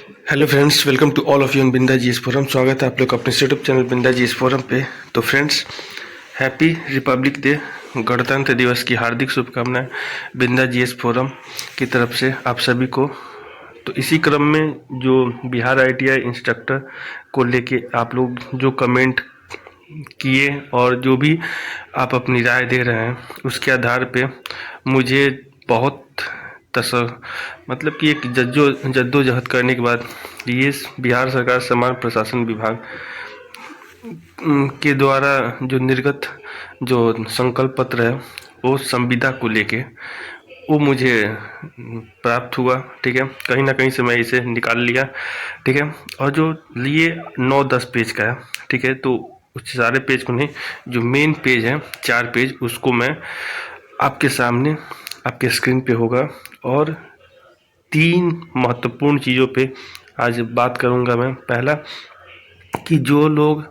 Hello friends, welcome to all of you in Bindas GS forum. स्वागत है आप लोग अपने YouTube channel Bindas GS forum पे। तो फ्रेंड्स, हैप्पी रिपब्लिक डे, गणतंत्र दिवस की हार्दिक शुभकामनाएं बिंदा जीएस फोरम की तरफ से आप सभी को। तो इसी क्रम में जो बिहार आईटीआई इंस्ट्रक्टर को लेके आप लोग जो कमेंट किए और जो भी आप अपनी राय दे रहे हैं, उसके आधार पे मुझे बहुत तस मतलब कि एक जद्दोजहद करने के बाद ये बिहार सरकार समाज प्रशासन विभाग के द्वारा जो निर्गत जो संकल्प पत्र है वो संविदा को लेके वो मुझे प्राप्त हुआ। ठीक है, कहीं ना कहीं से मैं इसे निकाल लिया। ठीक है, और जो लिए 9-10 पेज का है। ठीक है, तो उस सारे पेज को नहीं, जो मेन पेज है 4 पेज, उसको मैं आपके सामने आपके स्क्रीन पे होगा। और 3 महत्वपूर्ण चीज़ों पे आज बात करूंगा मैं। पहला, कि जो लोग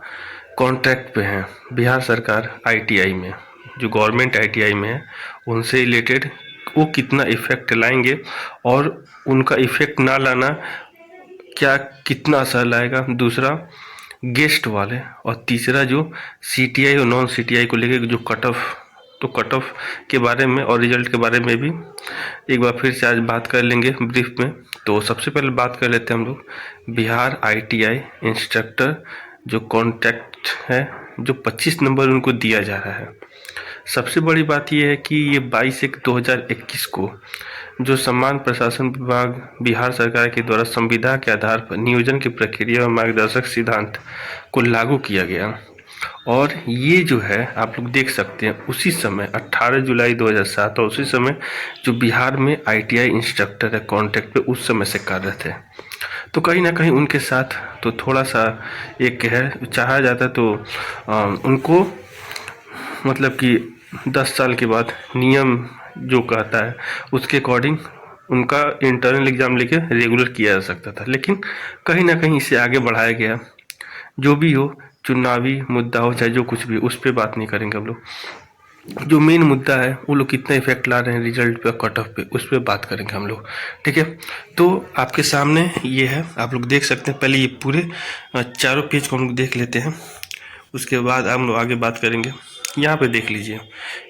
कॉन्ट्रैक्ट पे हैं बिहार सरकार आईटीआई में, जो गवर्नमेंट आईटीआई में है, उनसे रिलेटेड वो कितना इफेक्ट लाएंगे और उनका इफेक्ट ना लाना क्या कितना असर लाएगा। दूसरा, गेस्ट वाले। और तीसरा, जो सीटीआई और नॉन सीटीआई को लेकर जो कट ऑफ, तो कट ऑफ के बारे में और रिजल्ट के बारे में भी एक बार फिर से आज बात कर लेंगे ब्रीफ में। तो सबसे पहले बात कर लेते हैं हम लोग बिहार आईटीआई इंस्ट्रक्टर जो कॉन्ट्रैक्ट है, जो 25 नंबर उनको दिया जा रहा है। सबसे बड़ी बात यह है कि ये 22/1/2021 को जो सम्मान प्रशासन विभाग बिहार सरकार के द्वारा संविदा के आधार पर नियोजन की प्रक्रिया और मार्गदर्शक सिद्धांत को लागू किया गया। और ये जो है आप लोग देख सकते हैं, उसी समय 18 जुलाई 2007 और उसी समय जो बिहार में आईटीआई इंस्ट्रक्टर है कॉन्ट्रैक्ट पे उस समय से कार्यरत है। तो कहीं ना कहीं उनके साथ तो थोड़ा सा एक है, चाहा जाता तो उनको मतलब कि 10 साल के बाद नियम जो कहता है उसके अकॉर्डिंग उनका इंटरनल एग्ज़ाम लेके रेगुलर किया जा सकता था, लेकिन कहीं ना कहीं इसे आगे बढ़ाया गया। जो भी हो, चुनावी मुद्दा हो चाहे जो कुछ भी, उस पर बात नहीं करेंगे हम लोग। जो मेन मुद्दा है वो लोग कितना इफेक्ट ला रहे हैं रिजल्ट पे, कट ऑफ पे, उस पर बात करेंगे हम लोग। ठीक है, तो आपके सामने ये है, आप लोग देख सकते हैं। पहले ये पूरे चारों पेज को हम लोग देख लेते हैं, उसके बाद हम लोग आगे बात करेंगे। यहाँ पे देख लीजिए,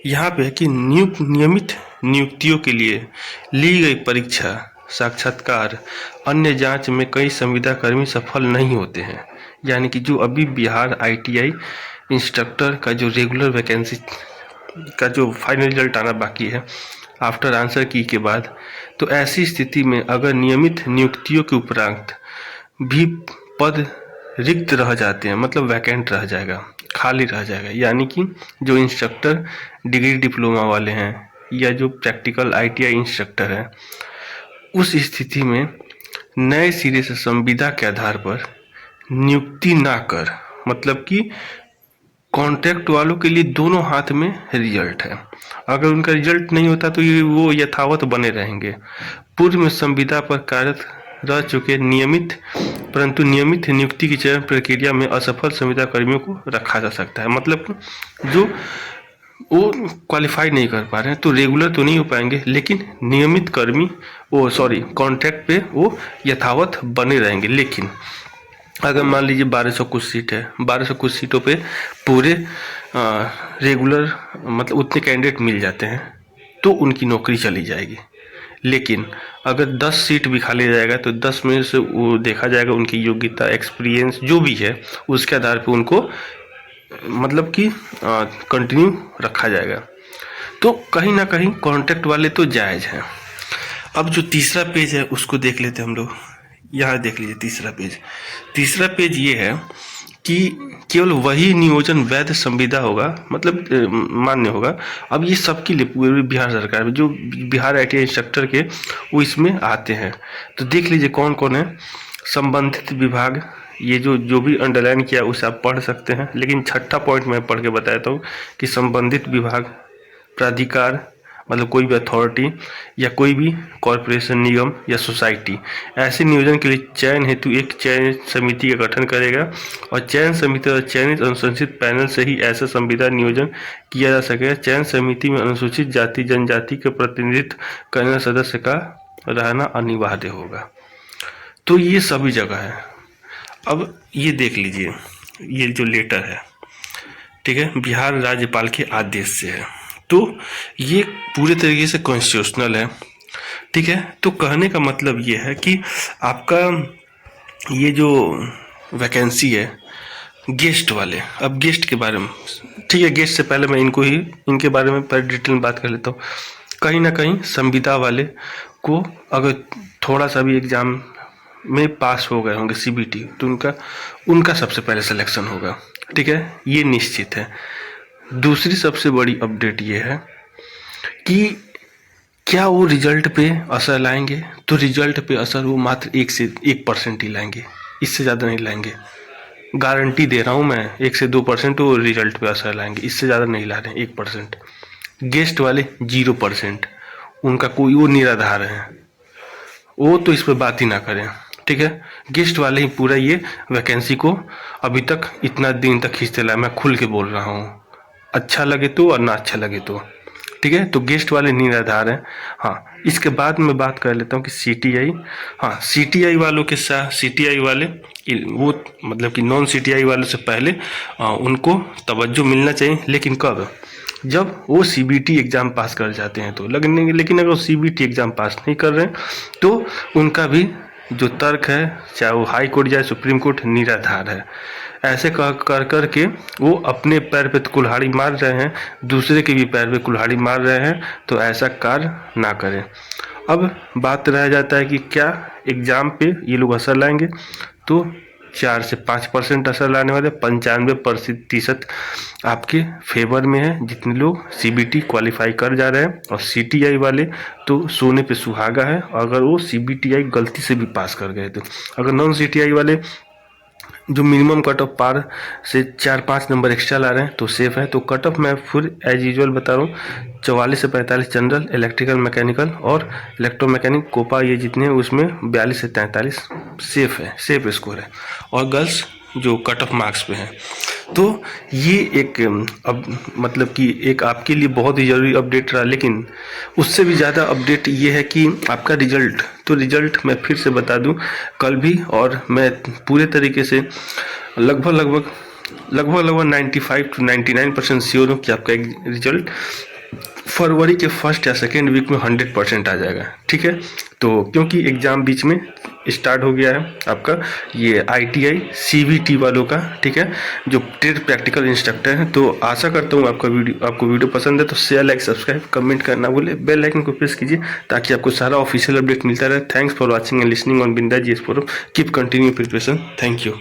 यहाँ पे है कि नियमित नियुक्तियों के लिए ली गई परीक्षा, साक्षात्कार, अन्य जांच में कई संविदा कर्मी सफल नहीं होते हैं। यानी कि जो अभी बिहार आईटीआई इंस्ट्रक्टर का जो रेगुलर वैकेंसी का जो फाइनल रिजल्ट आना बाकी है आफ्टर आंसर की के बाद, तो ऐसी स्थिति में अगर नियमित नियुक्तियों के उपरांत भी पद रिक्त रह जाते हैं, मतलब वैकेंट रह जाएगा, खाली रह जाएगा, यानी कि जो इंस्ट्रक्टर डिग्री डिप्लोमा वाले हैं या जो प्रैक्टिकल आईटीआई इंस्ट्रक्टर हैं, उस स्थिति में नए सिरे से संविदा के आधार पर नियुक्ति ना कर, मतलब कि कॉन्ट्रैक्ट वालों के लिए दोनों हाथ में रिजल्ट है। अगर उनका रिजल्ट नहीं होता तो ये वो यथावत बने रहेंगे। पूर्व में संविदा पर कार्यरत रह चुके परंतु नियमित नियुक्ति की चयन प्रक्रिया में असफल संविदा कर्मियों को रखा जा सकता है। मतलब जो वो क्वालिफाई नहीं कर पा रहे हैं तो रेगुलर तो नहीं हो पाएंगे, लेकिन नियमित कर्मी कॉन्ट्रैक्ट पे वो यथावत बने रहेंगे। लेकिन अगर मान लीजिए 1200 कुछ सीट है, 1200 कुछ सीटों पे पूरे रेगुलर मतलब उतने कैंडिडेट मिल जाते हैं तो उनकी नौकरी चली जाएगी। लेकिन अगर 10 सीट भी खाली जाएगा तो 10 में से वो देखा जाएगा उनकी योग्यता, एक्सपीरियंस जो भी है, उसके आधार पे उनको मतलब कि कंटिन्यू रखा जाएगा। तो कहीं ना कहीं कॉन्ट्रैक्ट वाले तो जायज़ हैं। अब जो तीसरा पेज है उसको देख लेते हैं हम लोग। यहाँ देख लीजिए तीसरा पेज ये है कि केवल वही नियोजन वैध संविदा होगा, मतलब मान्य होगा। अब ये सबके लिए पूरे बिहार सरकार में जो बिहार आईटीआई इंस्ट्रक्टर के वो इसमें आते हैं। तो देख लीजिए कौन कौन है। संबंधित विभाग, ये जो भी अंडरलाइन किया उसे आप पढ़ सकते हैं, लेकिन छठा पॉइंट मैं पढ़ के बताता हूँ कि संबंधित विभाग, प्राधिकार मतलब कोई भी अथॉरिटी या कोई भी कॉरपोरेशन, निगम या सोसाइटी ऐसे नियोजन के लिए चयन हेतु एक चयन समिति का गठन करेगा और चयन समिति और चयनित अनुशंसित पैनल से ही ऐसा संविदा नियोजन किया जा सकेगा। चयन समिति में अनुसूचित जाति जनजाति के प्रतिनिधित्व करने सदस्य का रहना अनिवार्य होगा। तो ये सभी जगह है। अब ये देख लीजिए, ये जो लेटर है, ठीक है, बिहार राज्यपाल के आदेश से है, तो ये पूरे तरीके से कॉन्स्टिट्यूशनल है, ठीक है। तो कहने का मतलब ये है कि आपका ये जो वैकेंसी है गेस्ट वाले, अब गेस्ट के बारे में, ठीक है, गेस्ट से पहले मैं इनके बारे में पर डिटेल में बात कर लेता हूँ। कहीं ना कहीं संविदा वाले को अगर थोड़ा सा भी एग्जाम में पास हो गए होंगे सीबीटी, तो उनका सबसे पहले सिलेक्शन होगा, ठीक है, ये निश्चित है। दूसरी सबसे बड़ी अपडेट ये है कि क्या वो रिजल्ट पे असर लाएंगे, तो रिजल्ट पे असर वो मात्र 1% ही लाएंगे, इससे ज़्यादा नहीं लाएंगे। गारंटी दे रहा हूँ मैं, 1 से 2% वो रिजल्ट पे असर लाएंगे, इससे ज़्यादा नहीं ला रहे हैं, 1%। गेस्ट वाले 0%, उनका कोई वो निराधार है, वो तो इस पर बात ही ना करें, ठीक है। गेस्ट वाले ही पूरा ये वैकेंसी को अभी तक इतना दिन तक खींचते लाए, मैं खुल के बोल रहा हूँ, अच्छा लगे तो और ना अच्छा लगे तो, ठीक है। तो गेस्ट वाले निराधार हैं। हाँ, इसके बाद मैं बात कर लेता हूँ कि सीटीआई, हाँ, सीटीआई वालों के साथ, सीटीआई वाले वो मतलब कि नॉन सीटीआई वालों से पहले उनको तवज्जो मिलना चाहिए, लेकिन कब, जब वो सीबीटी एग्ज़ाम पास कर जाते हैं तो लगने, लेकिन अगर वो सीबीटी एग्ज़ाम पास नहीं कर रहे हैं तो उनका भी जो तर्क है, चाहे वो हाई कोर्ट जाए सुप्रीम कोर्ट, निराधार है। ऐसे कर के वो अपने पैर पे कुल्हाड़ी मार रहे हैं, दूसरे के भी पैर पे कुल्हाड़ी मार रहे हैं, तो ऐसा कार्य ना करें। अब बात रह जाता है कि क्या एग्ज़ाम पे ये लोग असर लाएंगे, तो 4 से 5% असर लाने वाले, 95% आपके फेवर में है जितने लोग सीबीटी क्वालिफाई कर जा रहे हैं। और सीटीआई वाले तो सोने पे सुहागा है, अगर वो सीबीटीआई गलती से भी पास कर गए तो। अगर नॉन सीटीआई वाले जो मिनिमम कट ऑफ पार से 4-5 नंबर एक्स्ट्रा ला रहे हैं तो सेफ है। तो कट ऑफ मैं फिर एज यूजुअल बता रहा हूँ, 44 से 45 जनरल, इलेक्ट्रिकल मैकेनिकल और इलेक्ट्रोमैकेनिक कोपा, ये जितने हैं उसमें 42 से 43 सेफ है, सेफ स्कोर है। और गर्ल्स जो कट ऑफ मार्क्स पे हैं। तो ये एक अब मतलब कि एक आपके लिए बहुत ही ज़रूरी अपडेट रहा, लेकिन उससे भी ज़्यादा अपडेट ये है कि आपका रिजल्ट, तो रिजल्ट मैं फिर से बता दूं कल भी, और मैं पूरे तरीके से लगभग 95 to 99% श्योर हूँ कि आपका रिजल्ट फरवरी के फर्स्ट या सेकेंड वीक में 100% आ जाएगा, ठीक है। तो क्योंकि एग्ज़ाम बीच में स्टार्ट हो गया है आपका ये आईटीआई सीवीटी वालों का, ठीक है, जो ट्रेड प्रैक्टिकल इंस्ट्रक्टर हैं। तो आशा करता हूँ आपको वीडियो पसंद है तो शेयर, लाइक, सब्सक्राइब, कमेंट करना भूले, बेल आइकन को प्रेस कीजिए ताकि आपको सारा ऑफिशियल अपडेट मिलता रहे। Thanks for watching and listening on Bindas GS forum. Keep continue preparation. Thank you.